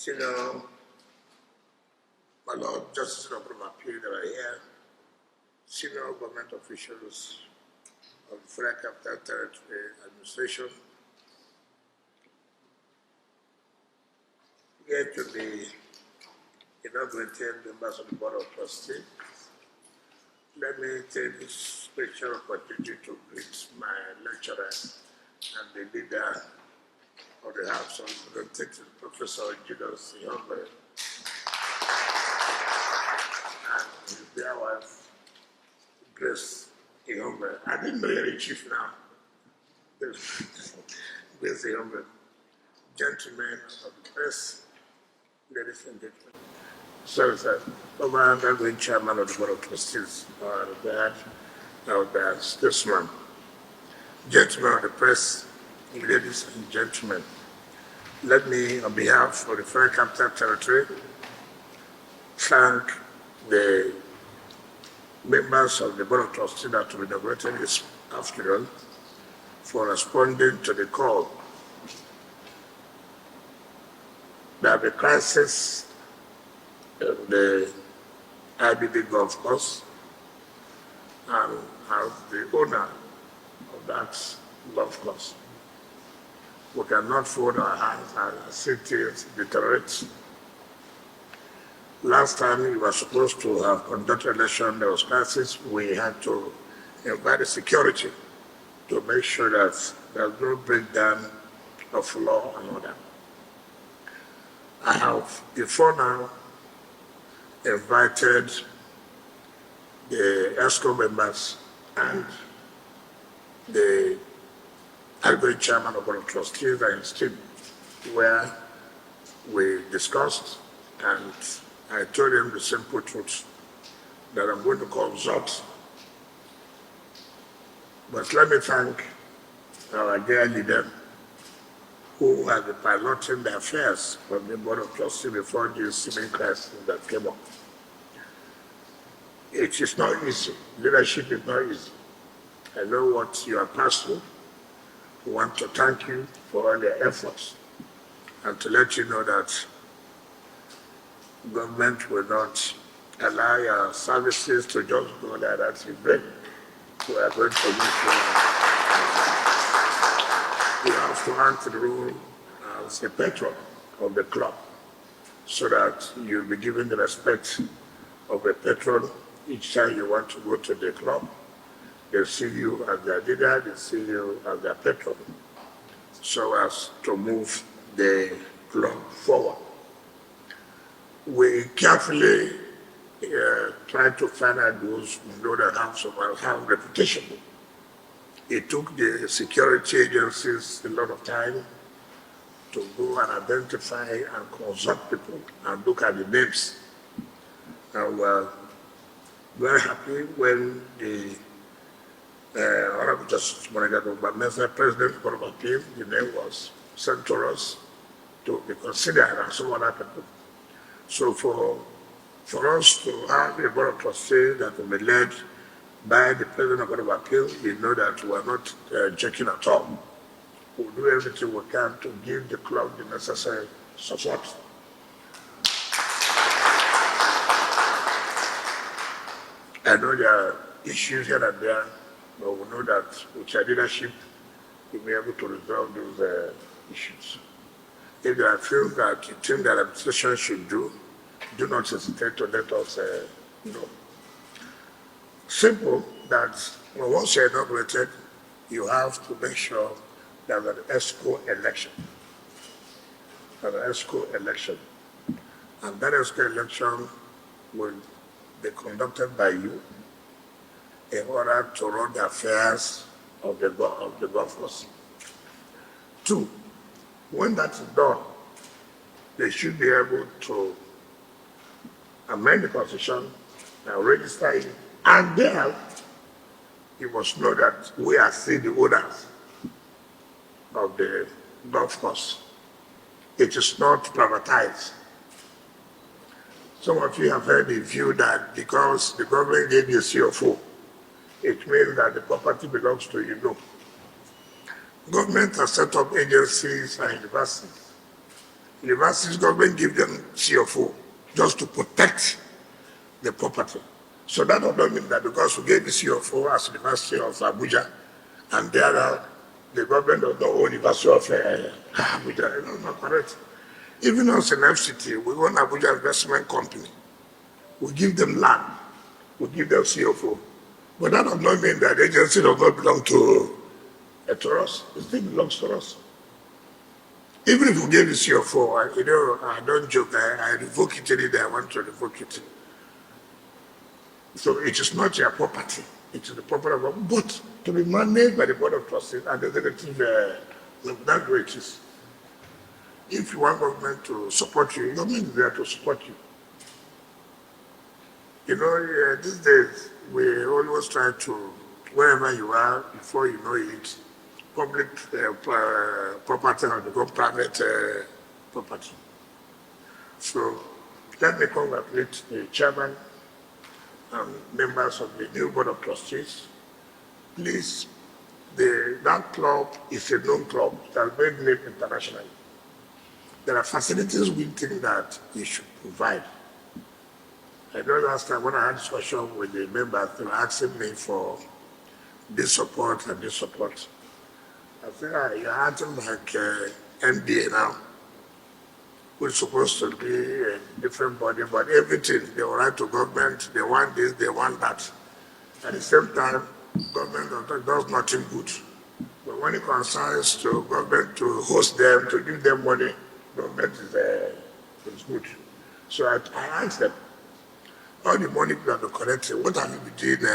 Senior, my Lord Justice of the Appeal that are here, senior government officials of the Federal Capital Territory Administration, here to the inaugurated members of the Board of Trustees. Let me take this special opportunity to greet my lecturer and the leader of the House of Representatives, Professor Judiciary, Helm, and his dear wife, Grace Helm. I didn't know you're a chief now. Grace Helm. Gentlemen of the press, ladies and gentlemen. Sorry, sir. I'm the chairman of the Board of Trustees, the statesman. Gentlemen of the press, ladies and gentlemen, let me, on behalf of the Federal Capital Territory, thank the members of the Board of Trustees that will be inaugurated this afternoon for responding to the call that the crisis in the IBB golf course, and as the owner of that golf course, we cannot fold our hands and see things deteriorate. Last time we were supposed to have conducted election, there was crisis. We had to invite the security to make sure that there's no breakdown of law and order. I have before now invited the ESCO members and the IBB chairman of the Board of Trustees and his team, where we discussed, and I told him the simple truth that I'm going to consult. But let me thank our dear leader who has been piloting the affairs from the Board of Trustees before this civil crisis that came up. It is not easy. Leadership is not easy. I know what you are passed through. We want to thank you for all your efforts and to let you know that government will not allow your services to just go like that in vain. We are going to use you have to answer the rule as a patron of the club so that you'll be given the respect of a patron each time you want to go to the club. They see you as their leader, they see you as their patron, so as to move the club forward. We carefully try to find out those who know that have reputation. It took the security agencies a lot of time to go and identify and consult people and look at the names. And we're very happy when the Honorable Justice President of the Board of Appeal, the name was sent to us to be considered and some other people. So for us to have a Board of Trustees that will be led by the President of the Board of Appeal, you know that we are not joking at all. We'll do everything we can to give the club the necessary support. I know there are issues here and there, but we know that with your leadership, we'll be able to resolve those issues. If there are things that you think that administration should do not hesitate to let us know. Simple that once you're inaugurated, you have to make sure there's an ESCO election. There's an ESCO election. And that ESCO election will be conducted by you in order to run the affairs of the golf course. 2, when that is done, they should be able to amend the constitution and register it. And then you must know that we are still the owners of the golf course. It is not privatized. Some of you have heard the view that because the government gave you CFO, it means that the property belongs to you. No. Government has set up agencies and universities Universities government give them CFO just to protect the property. So that does not mean that because we gave the CFO as University of Abuja and the government does not own University of Abuja. That's not correct. Even us in FCT, we own Abuja Investment Company. We give them land. We give them CFO. But that does not mean that the agency does not belong to us. It still belongs to us. Even if we gave the CFO, I don't joke, I revoke it any day I want to revoke it. So it is not your property. It is the property of government, but to be managed by the Board of Trustees and the executive, that's where it is. If you want government to support you, government is there to support you. You know, these days, we always try to, wherever you are, before you know it, public property will become private property. So let me congratulate the chairman and members of the new Board of Trustees. Please, that club is a known club that made name internationally. There are facilities we think that we should provide. I know last time when I had discussion with the members, they were asking me for this support and this support. I said, you're acting like MBA now. We're supposed to be a different body, but everything, they will write to government, they want this, they want that. At the same time, government does nothing good. But when it concerns to government to host them, to give them money, government is good. So I asked them, all the money you have collected, what have you been doing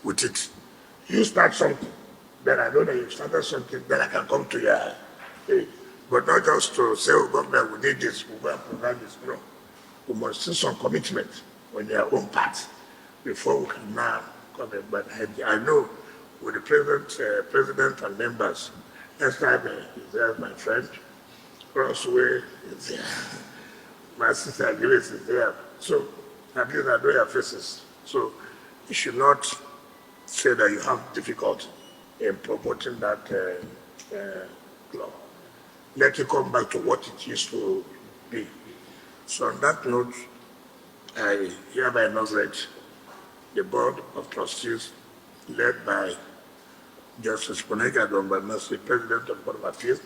with it? You start something, then I know that you started something, then I can come to your aid. But not just to say, oh, government, we need this, we will provide this. No. We must see some commitment on their own part before we can now come in. But I know with the president and members, next time is there, my friend, Crossway is there, my sister Grace is there. So at least I know your faces. So you should not say that you have difficulty in promoting that club. Let it come back to what it used to be. So on that note, I hereby inaugurate the Board of Trustees led by Justice Ponega Dombanasi, President of the Board of Appeal,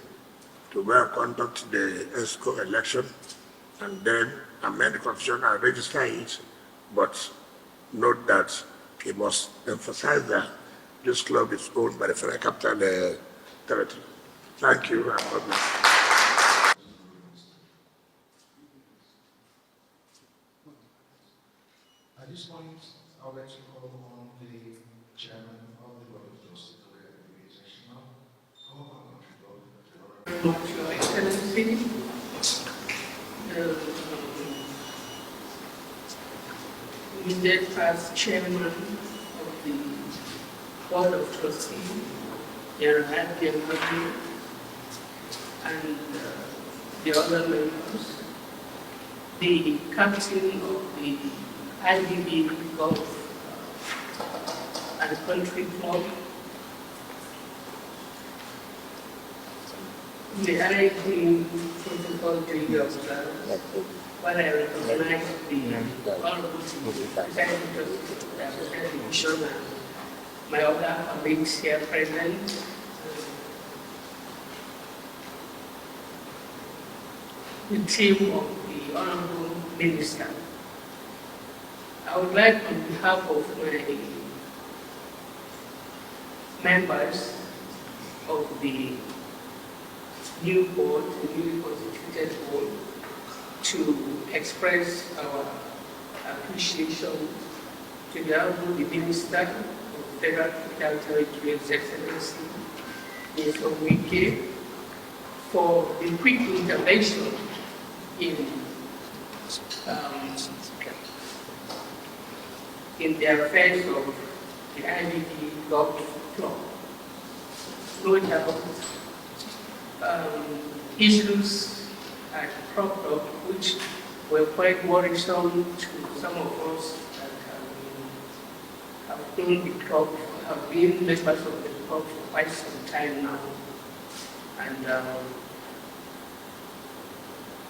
to go and conduct the ESCO election and then amend the constitution and register it, but note that he must emphasize that this club is owned by the Federal Capital Territory. Thank you and God bless. At this point, I would like to call on the chairman of the Board of Trustees of the organization now. Your Excellency, immediate past chairman of the Board of Trustees, General IBB, and the other members, the captain of the IBB Golf and Country Club, the IBB protocol to observe, while I recognize the honorable Bishop, my other colleagues here present, the team of the Honorable Minister. I would like, on behalf of my members of the new board, the newly constituted board, to express our appreciation to the Honorable Minister of Federal Capital Territory, His Excellency, Mr. Wike, for the quick intervention in the affairs of the IBB Golf Club. No doubt, issues had cropped up which were quite worrisome to some of us that have been the club, have been members of the club for quite some time now. And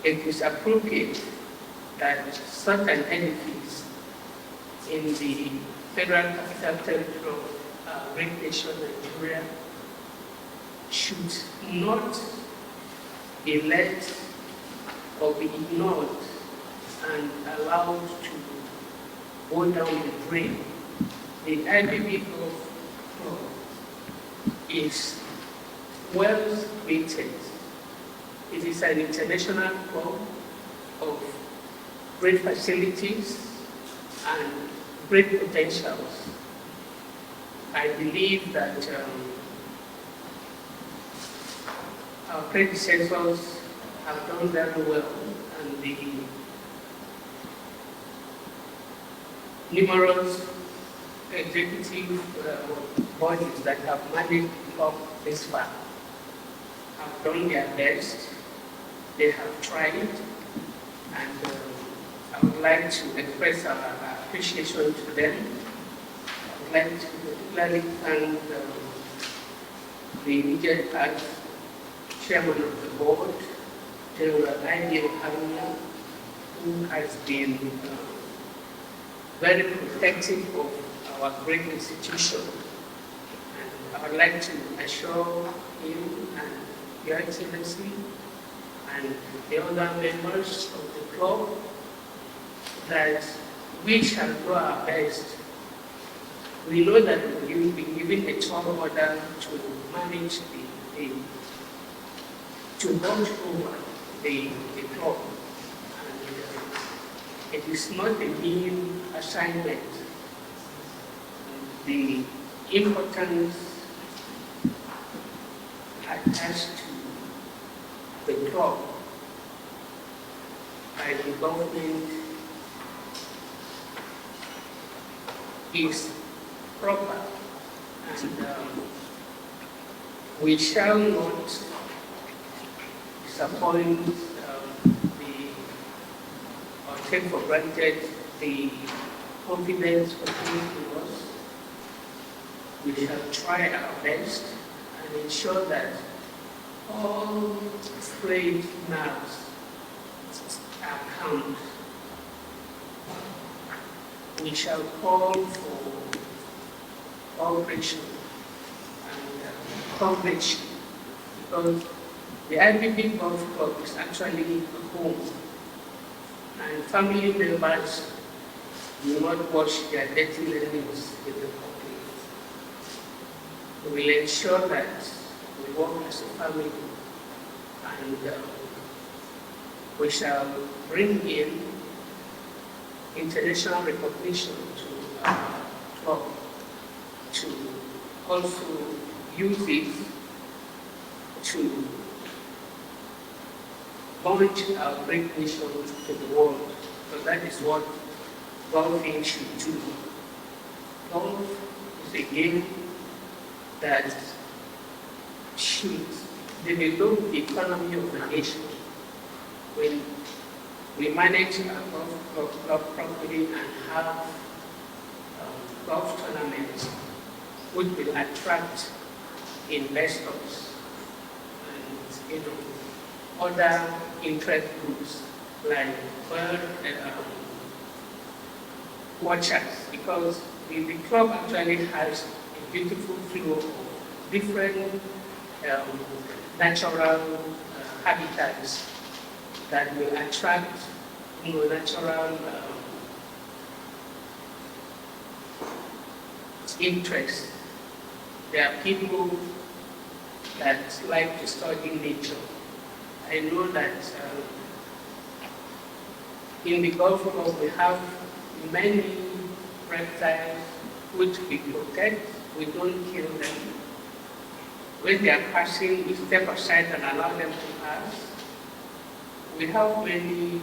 it is appropriate that such an edifice in the Federal Capital Territory of Great Nation Nigeria should not be let or be ignored and allowed to go down the drain. The IBB Club is well rated. It is an international club of great facilities and great potentials. I believe that our predecessors have done very well, and the numerous executive bodies that have managed the club this far have done their best. They have tried, and I would like to express our appreciation to them. I would like to particularly thank the immediate past chairman of the board, General Helm, who has been very protective of our great institution. And I would like to assure him and Your Excellency and the other members of the club that we shall do our best. We know that we will be given a tall order to manage to watch over the club. And it is not a mean assignment. The importance attached to the club by the government is proper, and we shall not disappoint or take for granted the confidence given to us. We shall try our best and ensure that all frayed nerves are calmed. We shall call for cooperation and coverage, because the IBB Golf Club is actually a home, and family members will not wash their dirty linens with the public. We will ensure that we work as a family, and we shall bring in international recognition to our club, to also use it to launch our great nation to the world, because that is what golfing should do. Golf is a game that should develop the economy of the nation. When we manage our golf club properly and have golf tournaments which will attract investors and other interest groups like bird watchers, because the club actually has a beautiful flow of different natural habitats that will attract natural interest. There are people that like to study nature. I know that in the Gulf Club we have many reptiles which we protect. We don't kill them. When they are passing, we step aside and allow them to pass. We have many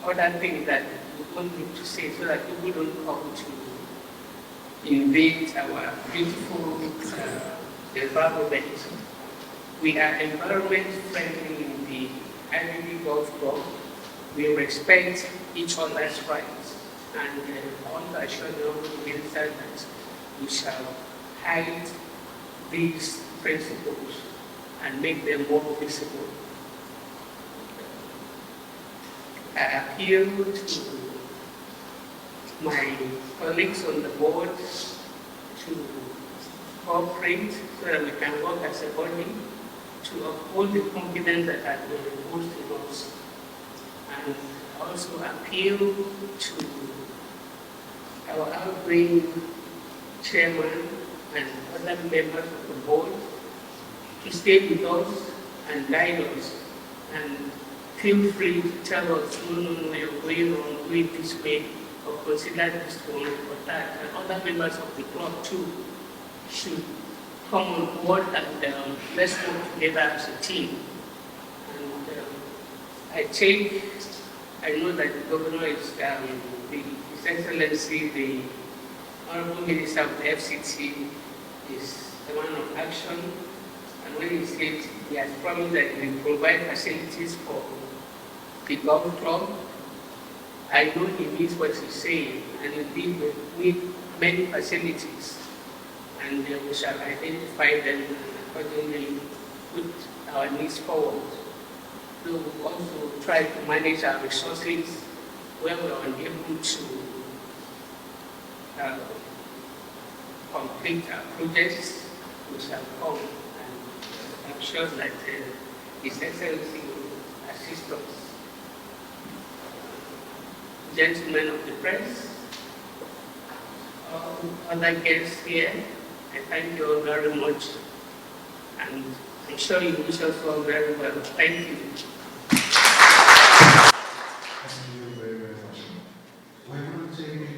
other things that we don't need to say so that people don't come to invade our beautiful environment. We are environment friendly in the IBB Golf Club. We respect each other's rights, and I want to assure the Honourable Minister that we shall hide these principles and make them more visible. I appeal to my colleagues on the board to cooperate so that we can work as a body to uphold the confidence that has been reposed in us. And also appeal to our outgoing chairman and other members of the board to stay with us and guide us, and feel free to tell us, no, you're going wrong, do it this way, or consider this one or that. And other members of the club too should come on board and let's work together as a team. And I know that the governor is, His Excellency, the Honorable Minister of the FCT, is the man of action. And when he said he has promised that he will provide facilities for the golf club, I know he means what he's saying, and indeed we need many facilities, and we shall identify them and accordingly put our needs forward. We will also try to manage our resources where we are unable to complete our projects. We shall come, and I'm sure that His Excellency will assist us. Gentlemen of the press, other guests here, I thank you all very much, and I'm sure you wish us all very well. Thank you. Thank you very, very much. We're going to take